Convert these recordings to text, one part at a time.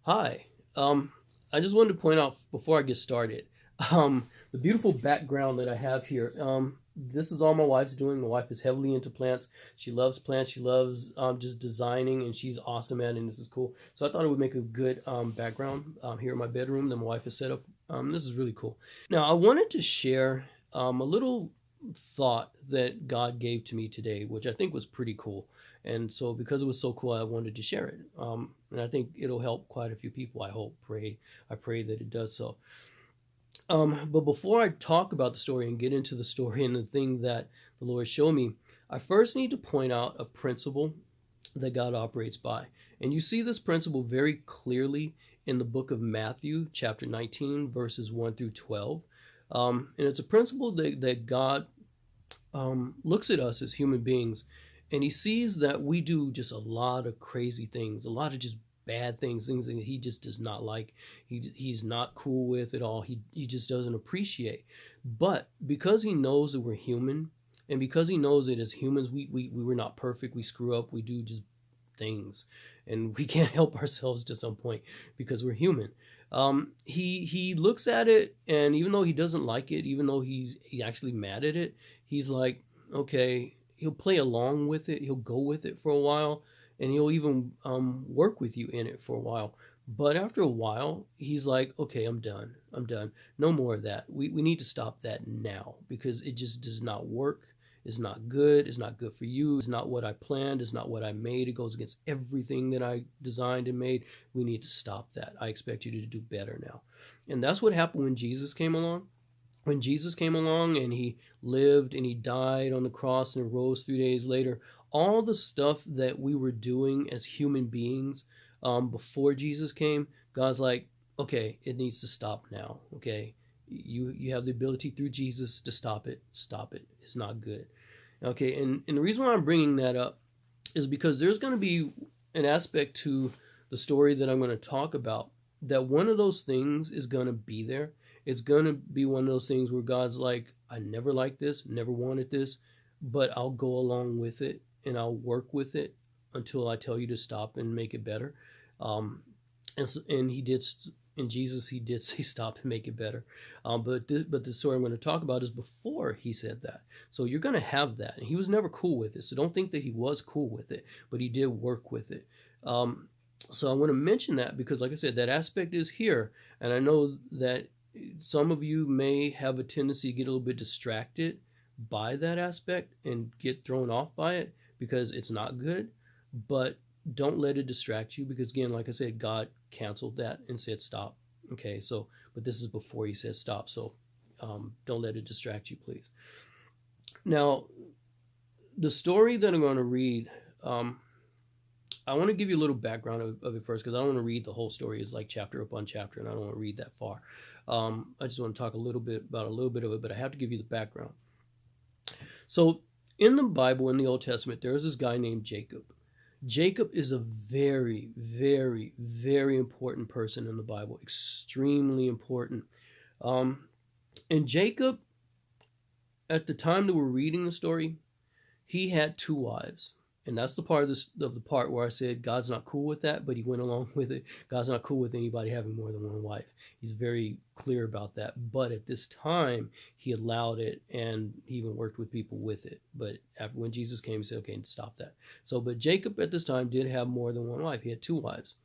Hi. I just wanted to point out before I get started, the beautiful background that I have here. This is all my wife's doing. My wife is heavily into plants. She loves plants. She loves just designing, and she's awesome at it. And this is cool. So I thought it would make a good background here in my bedroom that my wife has set up. This is really cool. Now I wanted to share a little thought that God gave to me today, which I think was pretty cool. And so, because it was so cool, I wanted to share it. And I think it'll help quite a few people. I pray that it does so. But before I talk about the story and get into the story and the thing that the Lord showed me, I first need to point out a principle that God operates by. And you see this principle very clearly in the book of Matthew, chapter 19, verses 1 through 12. And it's a principle that God looks at us as human beings, and he sees that we do just a lot of crazy things, a lot of just bad things, things that he just does not like. He's not cool with at all. He just doesn't appreciate. But because he knows that we're human, and because he knows that as humans we were not perfect, we screw up, we do just things, and we can't help ourselves to some point because we're human. He looks at it, and even though he doesn't like it, even though he actually mad at it, he's like, okay, he'll play along with it, he'll go with it for a while, and he'll even work with you in it for a while. But after a while, he's like, okay, I'm done, no more of that. We need to stop that now, because it just does not work. It's not good. It's not good for you. It's not what I planned. It's not what I made. It goes against everything that I designed and made. We need to stop that. I expect you to do better now. And that's what happened when Jesus came along. When Jesus came along and he lived and he died on the cross and rose 3 days later, all the stuff that we were doing as human beings before Jesus came, God's like, okay, it needs to stop now. Okay, you have the ability through Jesus to stop it. Stop it. It's not good. Okay, and the reason why I'm bringing that up is because there's going to be an aspect to the story that I'm going to talk about, that one of those things is going to be there. It's going to be one of those things where God's like, I never liked this, never wanted this, but I'll go along with it and I'll work with it until I tell you to stop and make it better. And he did. In Jesus, he did say stop and make it better. But the story I'm going to talk about is before he said that. So you're going to have that. And he was never cool with it. So don't think that he was cool with it, but he did work with it. So I want to mention that because, like I said, that aspect is here. And I know that some of you may have a tendency to get a little bit distracted by that aspect and get thrown off by it because it's not good. But don't let it distract you, because again, like I said, God canceled that and said stop. Okay, so but this is before he said stop, so don't let it distract you, please. Now, the story that I'm going to read, I want to give you a little background of it first, because I don't want to read the whole story. It's like chapter upon chapter, and I don't want to read that far. I just want to talk a little bit of it, but I have to give you the background. So in the Bible, in the Old Testament, there's this guy named Jacob. Jacob is a very, very, very important person in the Bible, extremely important. And Jacob, at the time that we're reading the story, he had two wives. And that's the part of the part where I said God's not cool with that, but he went along with it. God's not cool with anybody having more than one wife. He's very clear about that. But at this time, he allowed it, and he even worked with people with it. But after, when Jesus came, he said, okay, stop that. So, but Jacob at this time did have more than one wife. He had two wives.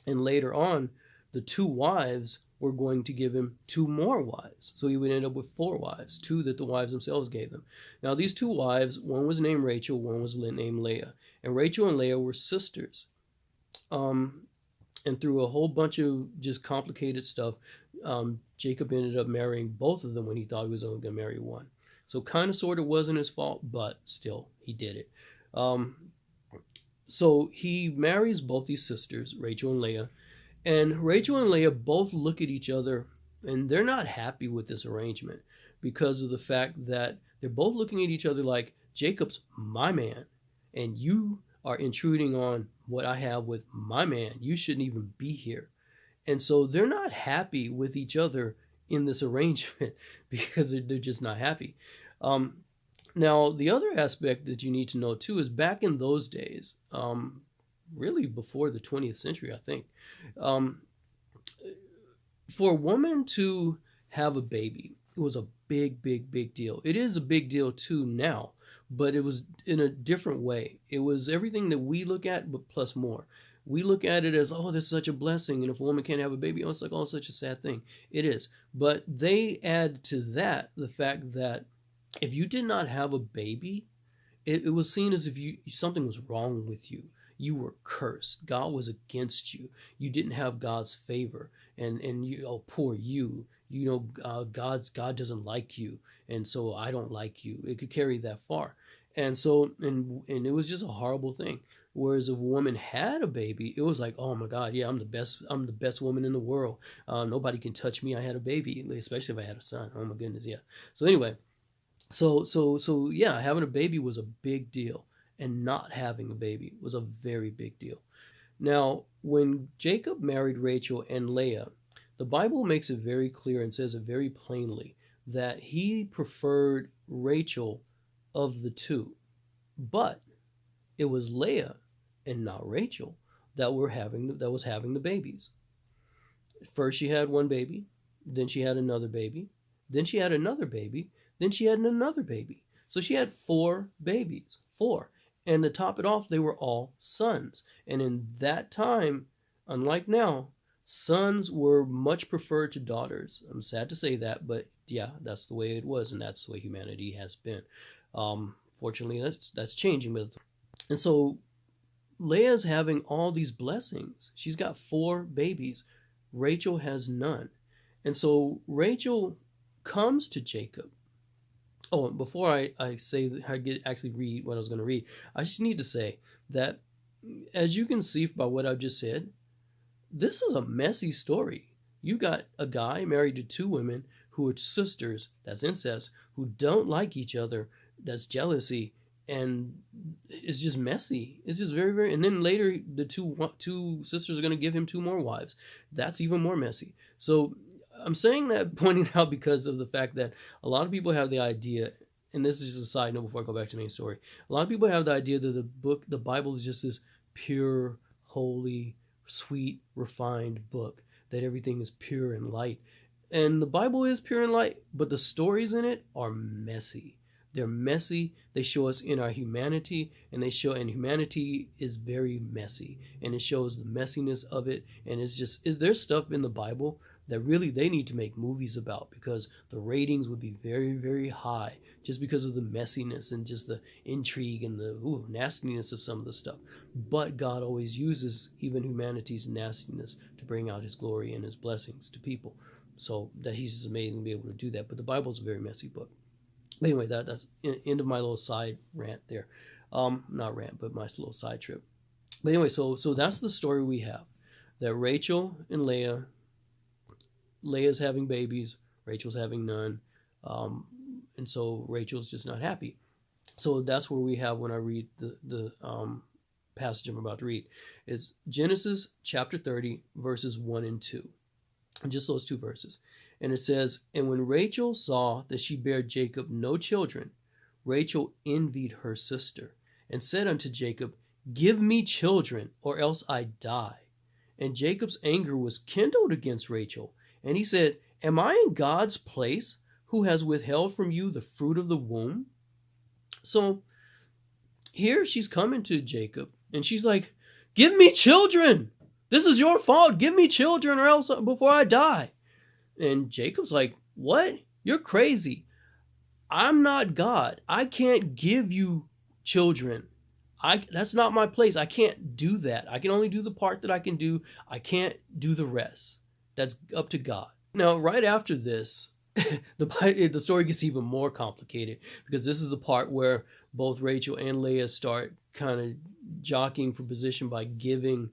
And later on, the two wives were going to give him two more wives. So he would end up with four wives, two that the wives themselves gave them. Now, these two wives, one was named Rachel, one was named Leah. And Rachel and Leah were sisters. And through a whole bunch of just complicated stuff, Jacob ended up marrying both of them when he thought he was only going to marry one. So kind of sort of wasn't his fault, but still, he did it. So he marries both these sisters, Rachel and Leah. And Rachel and Leah both look at each other, and they're not happy with this arrangement because of the fact that they're both looking at each other like, Jacob's my man, and you are intruding on what I have with my man. You shouldn't even be here. And so they're not happy with each other in this arrangement because they're just not happy. Now, the other aspect that you need to know too is back in those days, really before the 20th century, I think. Um, for a woman to have a baby, it was a big, big, big deal. It is a big deal too now, but it was in a different way. It was everything that we look at, but plus more. We look at it as, oh, this is such a blessing. And if a woman can't have a baby, oh, it's like, oh, it's such a sad thing. It is. But they add to that the fact that if you did not have a baby, it was seen as if you something was wrong with you. You were cursed. God was against you. You didn't have God's favor, and you, oh, poor you. You know, God doesn't like you, and so I don't like you. It could carry that far, and so and it was just a horrible thing. Whereas if a woman had a baby, it was like, oh my God, yeah, I'm the best. I'm the best woman in the world. Nobody can touch me. I had a baby, especially if I had a son. Oh my goodness, yeah. So anyway, so yeah, having a baby was a big deal, and not having a baby was a very big deal. Now, when Jacob married Rachel and Leah, the Bible makes it very clear and says it very plainly that he preferred Rachel of the two, but it was Leah and not Rachel that was having the babies. First she had one baby, then she had another baby, then she had another baby, then she had another baby. So she had four babies. Four. And to top it off, they were all sons. And in that time, unlike now, sons were much preferred to daughters. I'm sad to say that, but yeah, that's the way it was, and that's the way humanity has been. Fortunately, that's changing. And so Leah's having all these blessings. She's got four babies. Rachel has none. And so Rachel comes to Jacob. Oh, before I say actually read what I was going to read, I just need to say that, as you can see by what I've just said, this is a messy story. You got a guy married to two women who are sisters, that's incest, who don't like each other, that's jealousy, and it's just messy. It's just very, very. And then later, the two sisters are going to give him two more wives. That's even more messy. So I'm saying that, pointing out, because of the fact that a lot of people have the idea, and this is just a side note before I go back to the main story. A lot of people have the idea that the Bible is just this pure, holy, sweet, refined book, that everything is pure and light. And the Bible is pure and light, but the stories in it are messy. They're messy. They show us in our humanity, and humanity is very messy, and it shows the messiness of it. And is there stuff in the Bible that really they need to make movies about, because the ratings would be very, very high just because of the messiness and just the intrigue and the nastiness of some of the stuff. But God always uses even humanity's nastiness to bring out his glory and his blessings to people. So that he's just amazing to be able to do that. But the Bible's a very messy book. Anyway, that's end of my little side rant there. Not rant, but my little side trip. But anyway, so that's the story we have. That Rachel and Leah's having babies, Rachel's having none, and so Rachel's just not happy. So that's where we have, when I read the passage I'm about to read, is Genesis chapter 30, verses 1 and 2. And just those two verses. And it says, "And when Rachel saw that she bare Jacob no children, Rachel envied her sister, and said unto Jacob, Give me children, or else I die. And Jacob's anger was kindled against Rachel, and he said, Am I in God's place, who has withheld from you the fruit of the womb?" So here she's coming to Jacob, and she's like, "Give me children. This is your fault. Give me children, or else before I die." And Jacob's like, "What? You're crazy. I'm not God. I can't give you children. That's not my place. I can't do that. I can only do the part that I can do. I can't do the rest. That's up to God." Now, right after this, the story gets even more complicated, because this is the part where both Rachel and Leah start kind of jockeying for position by giving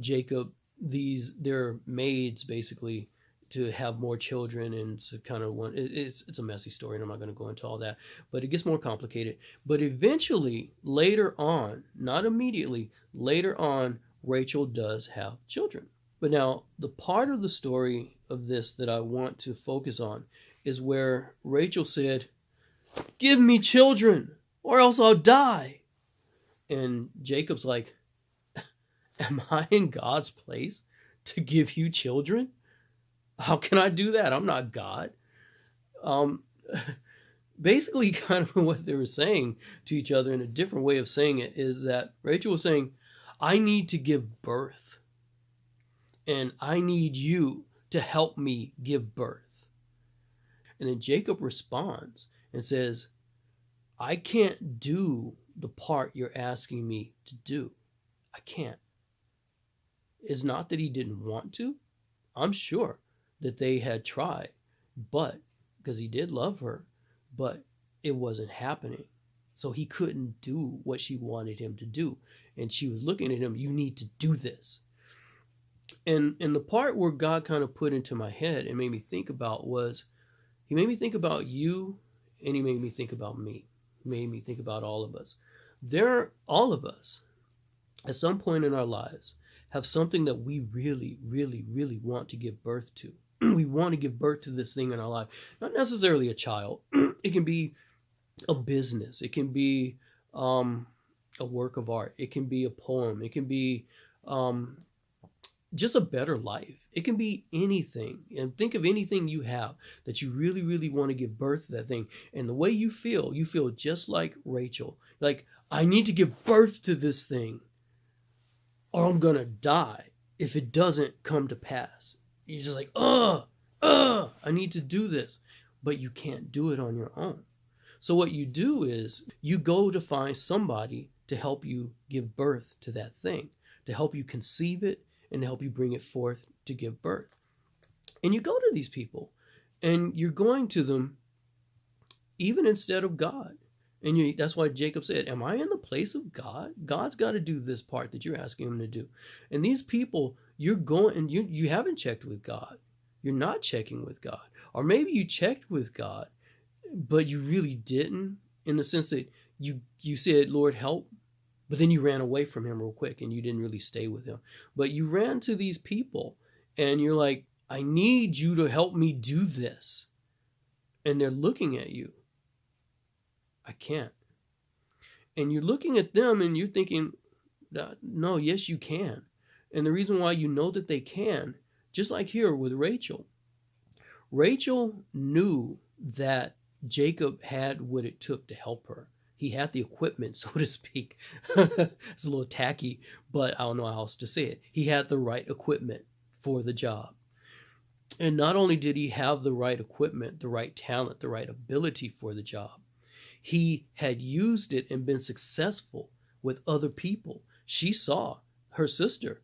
Jacob their maids, basically, to have more children, and to kind of it's a messy story, and I'm not going to go into all that, but it gets more complicated. But eventually, later on, not immediately, later on, Rachel does have children. But now, the part of the story of this that I want to focus on is where Rachel said, "Give me children, or else I'll die." And Jacob's like, Am I in God's place to give you children? How can I do that? I'm not God. Um, Basically, kind of what they were saying to each other in a different way of saying it is that Rachel was saying, I need to give birth, and I need you to help me give birth. And then Jacob responds and says, I can't do the part you're asking me to do. I can't. It's not that he didn't want to. I'm sure that they had tried, but because he did love her, but it wasn't happening. So he couldn't do what she wanted him to do. And she was looking at him, you need to do this. And the part where God kind of put into my head and made me think about was, he made me think about you, and he made me think about me. He made me think about all of us. All of us, at some point in our lives, have something that we really, really, really want to give birth to. We want to give birth to this thing in our life. Not necessarily a child. It can be a business. It can be a work of art. It can be a poem. It can be just a better life. It can be anything. And think of anything you have that you really, really want to give birth to that thing. And the way you feel just like Rachel. Like, I need to give birth to this thing, or I'm going to die if it doesn't come to pass. You're just like, I need to do this. But you can't do it on your own. So what you do is you go to find somebody to help you give birth to that thing, to help you conceive it, and to help you bring it forth to give birth. And you go to these people, and you're going to them even instead of God. And that's why Jacob said, am I in the place of God? God's got to do this part that you're asking him to do. And these people, you're going, and you haven't checked with God. You're not checking with God. Or maybe you checked with God, but you really didn't, in the sense that you said, Lord, help. But then you ran away from him real quick, and you didn't really stay with him. But you ran to these people, and you're like, I need you to help me do this. And they're looking at you. I can't. And you're looking at them and you're thinking, no, yes, you can. And the reason why you know that they can, just like here with Rachel, Rachel knew that Jacob had what it took to help her. He had the equipment, so to speak. It's a little tacky, but I don't know how else to say it. He had the right equipment for the job. And not only did he have the right equipment, the right talent, the right ability for the job, he had used it and been successful with other people. She saw her sister,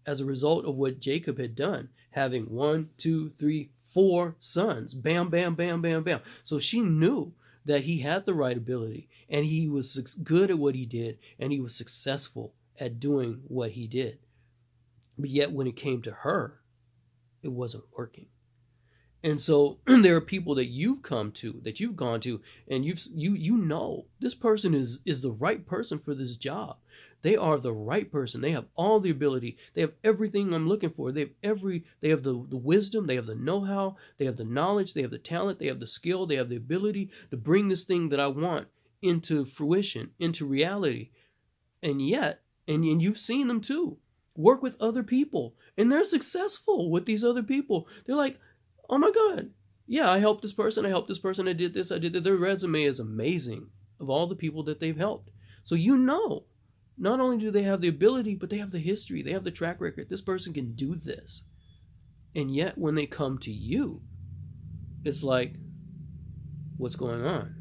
as a result of what Jacob had done, having 1, 2, 3, 4 sons. Bam, bam, bam, bam, bam. So she knew that he had the right ability, and he was good at what he did, and he was successful at doing what he did. But yet when it came to her, it wasn't working. And so there are people that you've come to, that you've gone to, and you know this person is the right person for this job. They are the right person. They have all the ability. They have everything I'm looking for. They have the wisdom, they have the know-how, they have the knowledge, they have the talent, they have the skill, they have the ability to bring this thing that I want into fruition, into reality. And yet, and you've seen them too, work with other people, and they're successful with these other people. They're like, oh my God, yeah, I helped this person, I did this, I did that. Their resume is amazing of all the people that they've helped. So you know, not only do they have the ability, but they have the history, they have the track record. This person can do this. And yet when they come to you, it's like, what's going on?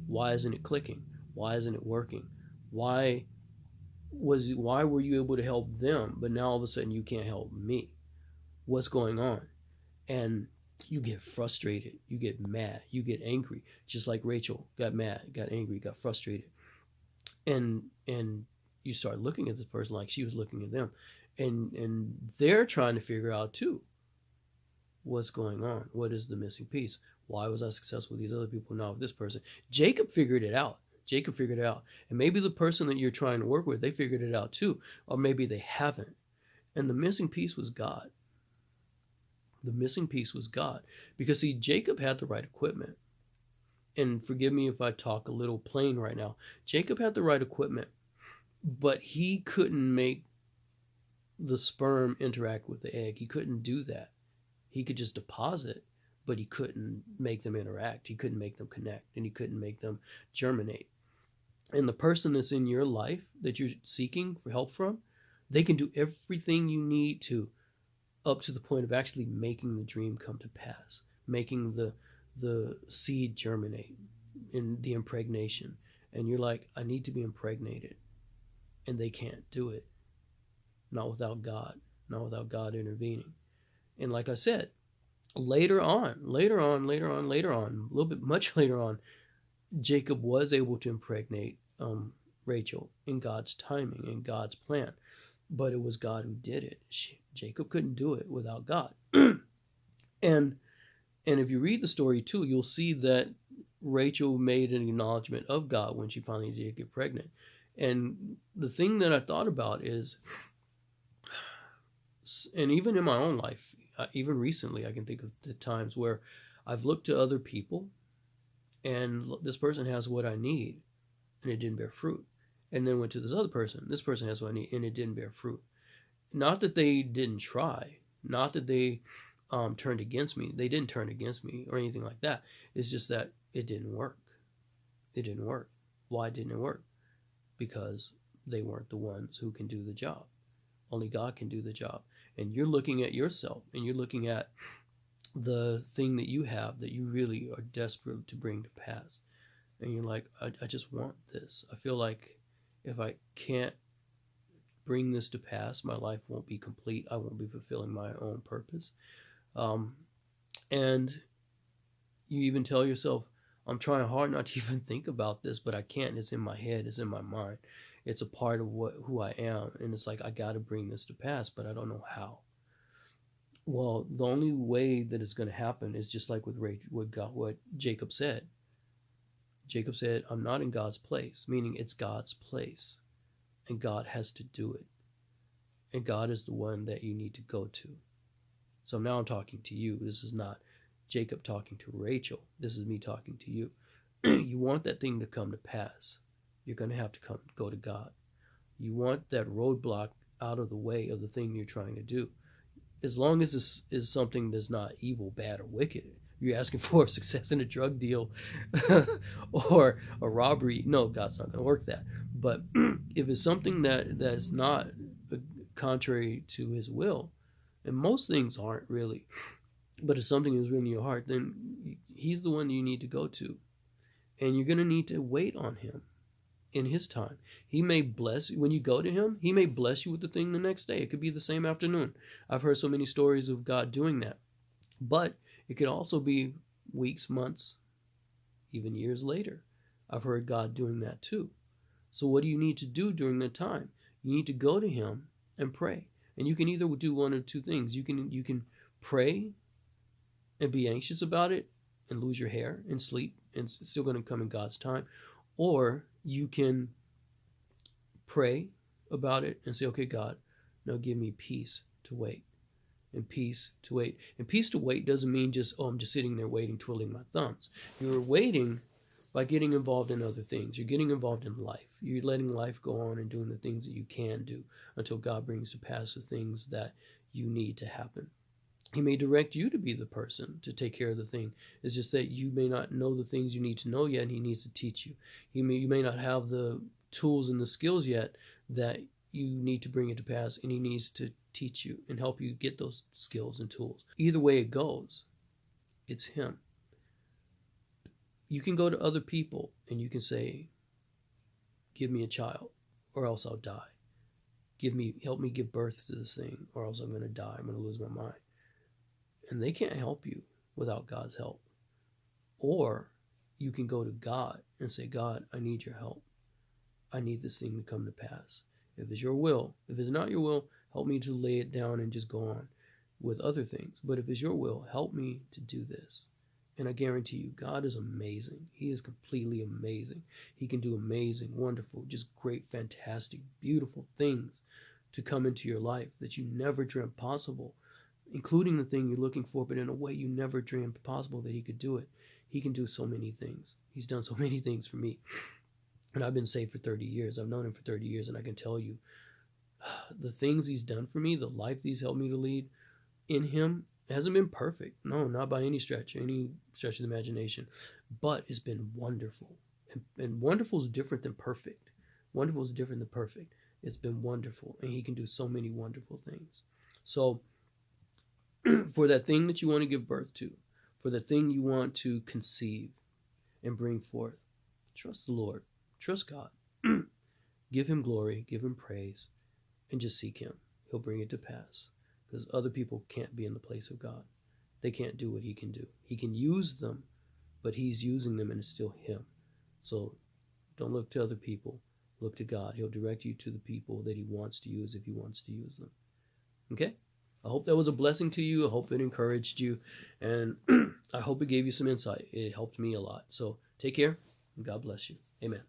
Why isn't it clicking? Why isn't it working? Why were you able to help them, but now all of a sudden you can't help me? What's going on? And you get frustrated, you get mad, you get angry, just like Rachel got mad, got angry, got frustrated. And you start looking at this person like she was looking at them. And they're trying to figure out too, what's going on? What is the missing piece? Why was I successful with these other people, not with this person? Jacob figured it out. And maybe the person that you're trying to work with, they figured it out too. Or maybe they haven't. And the missing piece was God. The missing piece was God. Because see, Jacob had the right equipment. And forgive me if I talk a little plain right now. Jacob had the right equipment, but he couldn't make the sperm interact with the egg. He couldn't do that. He could just deposit, but he couldn't make them interact. He couldn't make them connect, and he couldn't make them germinate. And the person that's in your life that you're seeking for help from, they can do everything you need to, up to the point of actually making the dream come to pass, making the seed germinate in the impregnation. And you're like, I need to be impregnated. And they can't do it. Not without God. Not without God intervening. And like I said, later on, a little bit much later on, Jacob was able to impregnate Rachel in God's timing, in God's plan. But it was God who did it. Jacob couldn't do it without God. And if you read the story too, you'll see that Rachel made an acknowledgement of God when she finally did get pregnant. And the thing that I thought about is, and even in my own life, even recently, I can think of the times where I've looked to other people and this person has what I need and it didn't bear fruit. And then went to this other person. This person has what I need and it didn't bear fruit. Not that they didn't try. Not that they turned against me. They didn't turn against me or anything like that. It's just that it didn't work. It didn't work. Why didn't it work? Because they weren't the ones who can do the job. Only God can do the job. And you're looking at yourself and you're looking at the thing that you have that you really are desperate to bring to pass. And you're like, I just want this. I feel like if I can't bring this to pass, my life won't be complete. I won't be fulfilling my own purpose. And you even tell yourself, I'm trying hard not to even think about this, but I can't. It's in my head. It's in my mind. It's a part of who I am. And it's like, I got to bring this to pass, but I don't know how. Well, the only way that it's going to happen is just like with what Jacob said. Jacob said, I'm not in God's place, meaning it's God's place. And God has to do it. And God is the one that you need to go to. So now I'm talking to you. This is not Jacob talking to Rachel. This is me talking to you. You want that thing to come to pass. You're going to have to go to God. You want that roadblock out of the way of the thing you're trying to do. As long as this is something that's not evil, bad, or wicked. You're asking for success in a drug deal or a robbery. No, God's not going to work that. But if it's something that's not contrary to his will, and most things aren't really, but if something is really in your heart, then he's the one you need to go to. And you're going to need to wait on him in his time. He may bless you. When you go to him, he may bless you with the thing the next day. It could be the same afternoon. I've heard so many stories of God doing that. But it could also be weeks, months, even years later. I've heard God doing that too. So what do you need to do during that time? You need to go to him and pray. And you can either do one or two things. You can pray and be anxious about it and lose your hair and sleep, and it's still going to come in God's time. Or you can pray about it and say, okay, God, now give me peace to wait. And peace to wait. And peace to wait doesn't mean just, I'm just sitting there waiting, twiddling my thumbs. You're waiting by getting involved in other things. You're getting involved in life. You're letting life go on and doing the things that you can do until God brings to pass the things that you need to happen. He may direct you to be the person to take care of the thing. It's just that you may not know the things you need to know yet, and he needs to teach you. You may not have the tools and the skills yet that you need to bring it to pass, and he needs to teach you and help you get those skills and tools. Either way it goes, it's him. You can go to other people and you can say, give me a child or else I'll die. Help me give birth to this thing or else I'm going to die. I'm going to lose my mind. And they can't help you without God's help. Or you can go to God and say, God, I need your help. I need this thing to come to pass. If it's your will, if it's not your will, help me to lay it down and just go on with other things. But if it's your will, help me to do this. And I guarantee you, God is amazing. He is completely amazing. He can do amazing, wonderful, just great, fantastic, beautiful things to come into your life that you never dreamt possible, including the thing you're looking for, but in a way you never dreamed possible that he could do it. He can do so many things. He's done so many things for me. And I've been saved for 30 years. I've known him for 30 years, and I can tell you, the things he's done for me, the life he's helped me to lead in him, hasn't been perfect. No, not by any stretch of the imagination. But it's been wonderful. And wonderful is different than perfect. Wonderful is different than perfect. It's been wonderful. And he can do so many wonderful things. So for that thing that you want to give birth to, for the thing you want to conceive and bring forth, trust the Lord. Trust God. Give him glory. Give him praise. And just seek him. He'll bring it to pass. Because other people can't be in the place of God. They can't do what he can do. He can use them, but he's using them and it's still him. So don't look to other people. Look to God. He'll direct you to the people that he wants to use if he wants to use them. Okay? I hope that was a blessing to you. I hope it encouraged you. And I hope it gave you some insight. It helped me a lot. So take care and God bless you. Amen.